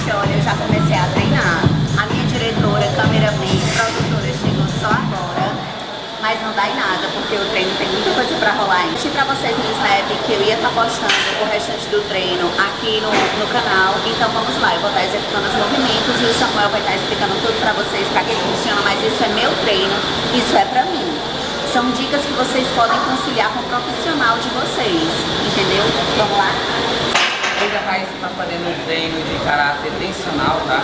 gente, olha, eu já comecei a treinar. A minha diretora, cameraman, produtora chegou só agora, mas não dá em nada, porque o treino tem muita coisa pra rolar ainda. Eu pra vocês no Snap que eu ia estar postando o restante do treino aqui no canal, então vamos lá, eu vou estar executando os movimentos e o Samuel vai estar explicando tudo pra vocês, pra que funciona, mas isso é meu treino, isso é pra mim. São dicas que vocês podem conciliar com o profissional de vocês, entendeu? Vamos lá? Hoje a Raíssa está fazendo um treino de karatê tensional, tá?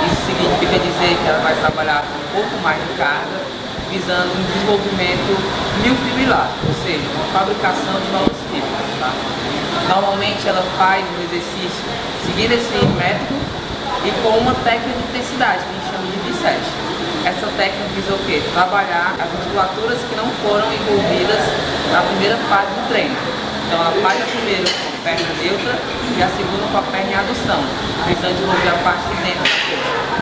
Isso significa dizer que ela vai trabalhar com um pouco mais de carga, visando um desenvolvimento miofibrilar, ou seja, uma fabricação de novas fibras, tá? Normalmente ela faz o exercício seguindo esse método e com uma técnica de intensidade, que a gente chama de B7. Essa técnica visa o quê? Trabalhar as musculaturas que não foram envolvidas na primeira fase do treino. Então ela faz a primeira com a perna neutra e a segunda com a perna em adução, visando desenvolver a parte de dentro da coxa.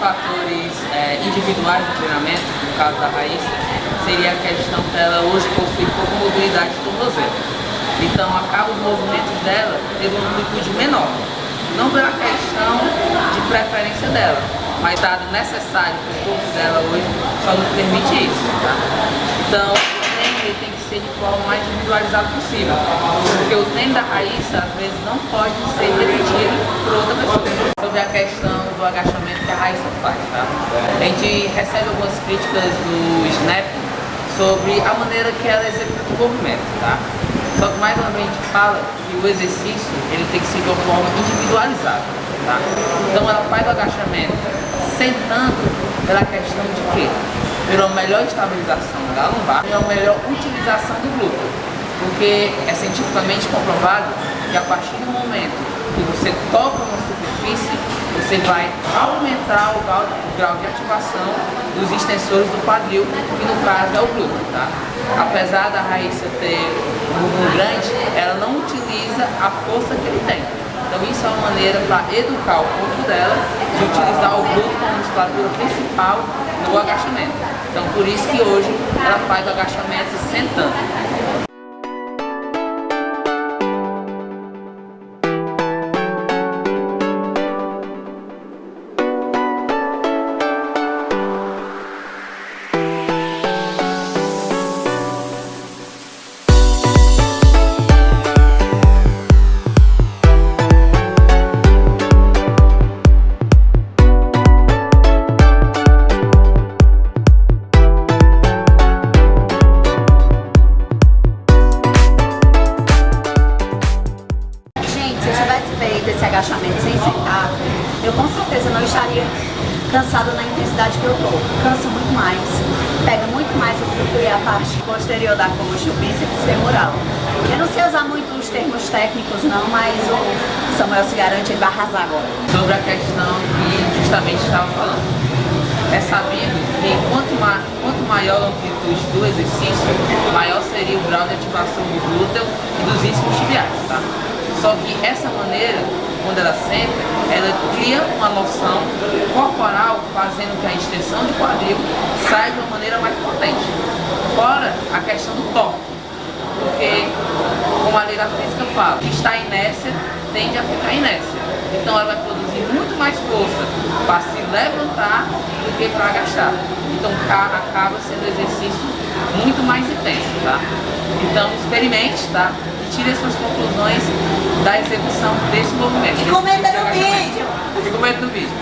Fatores individuais do treinamento, no caso da Raíssa, seria a questão dela hoje possuir pouca mobilidade de tornozelo. Então acaba os movimentos dela tendo uma amplitude menor. Não pela questão de preferência dela, mas dado necessário para o corpo dela hoje só nos permite isso. Tá? Então o treino ele tem que ser de forma mais individualizada possível. Porque o treino da Raíssa às vezes não pode ser repetido por outra pessoa. Sobre a questão do agachamento que a Raíssa faz, tá? A gente recebe algumas críticas no Snap sobre a maneira que ela executa o movimento, tá? Só que mais uma vez a gente fala que o exercício ele tem que ser de uma forma individualizada, tá? Então ela faz o agachamento sentando pela questão de quê? Pela melhor estabilização da lombar e a melhor utilização do glúteo. Porque é cientificamente comprovado que a partir do momento que você toca uma superfície, você vai aumentar o grau de ativação dos extensores do quadril, que no caso é o glúteo, tá? Apesar da Raíssa ter um bumbum grande, ela não utiliza a força que ele tem. Então isso é uma maneira para educar o corpo dela de utilizar o glúteo como musculatura principal no agachamento. Então por isso que hoje ela faz o agachamento sentando. Esse agachamento sem sentar, eu com certeza não estaria cansada na intensidade que eu tô. Cansa muito mais, pega muito mais o glúteo e a parte posterior da coxa, o bíceps femoral. Eu não sei usar muito os termos técnicos não, mas o Samuel se garante, ele vai arrasar agora. Sobre a questão que justamente estava falando, é sabido que quanto maior a amplitude do exercício, maior seria o grau de ativação do glúteo e dos isquios tibiais, tá? Só que essa maneira, quando ela senta, ela cria uma noção corporal, fazendo que a extensão de quadril saia de uma maneira mais potente. Fora a questão do torque, porque, como a lei da física fala, que está inércia tende a ficar inércia. Então ela vai produzir muito mais força para se levantar do que para agachar. Então acaba sendo um exercício muito mais intenso, tá? Então experimente, tá? Tire as suas conclusões da execução desse movimento. E comenta no vídeo! E comenta no vídeo.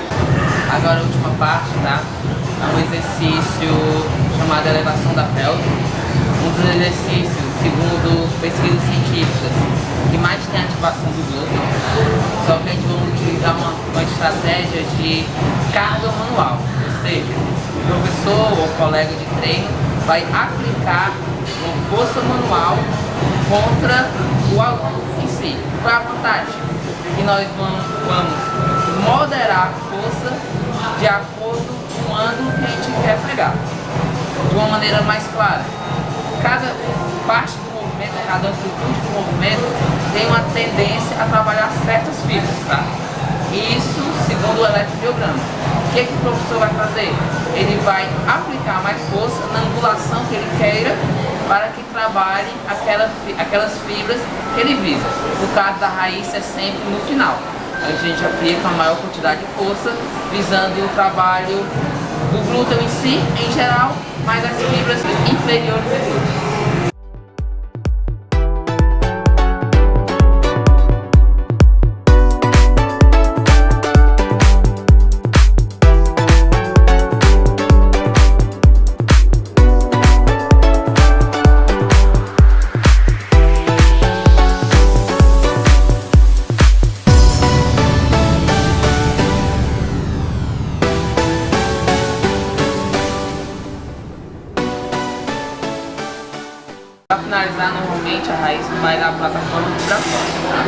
Agora a última parte, tá? É um exercício chamado elevação da pelve. Um dos exercícios, segundo pesquisas científicas, que mais tem ativação do glúteo. Só que a gente vai utilizar uma estratégia de carga manual. Ou seja, o professor ou colega de treino vai aplicar uma força manual contra o aluno em si. Qual é a vantagem? Que nós vamos moderar a força de acordo com o ângulo que a gente quer pegar, de uma maneira mais clara. Cada parte do movimento, cada amplitude do movimento tem uma tendência a trabalhar certas fibras, tá? Isso segundo o eletromiograma. O que o professor vai fazer? Ele vai aplicar mais força na angulação que ele queira para que trabalhe aquelas fibras que ele visa. No caso da raiz é sempre no final. A gente aplica a maior quantidade de força visando o trabalho do glúteo em si, em geral, mas as fibras inferiores do glúteo. Para finalizar, normalmente a raiz vai na plataforma vibratória, tá?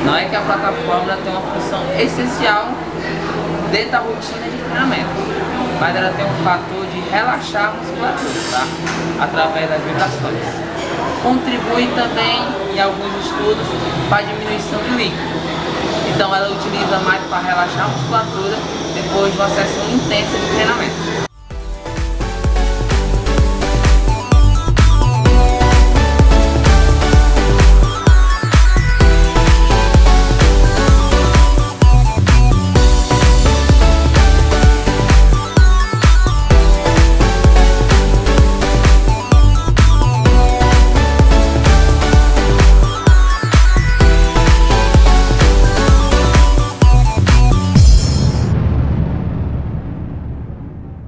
Não é que a plataforma tem uma função essencial dentro da rotina de treinamento, mas ela tem um fator de relaxar a musculatura, tá? Através das vibrações. Contribui também, em alguns estudos, para a diminuição de líquido. Então ela utiliza mais para relaxar a musculatura depois de uma sessão intensa de treinamento.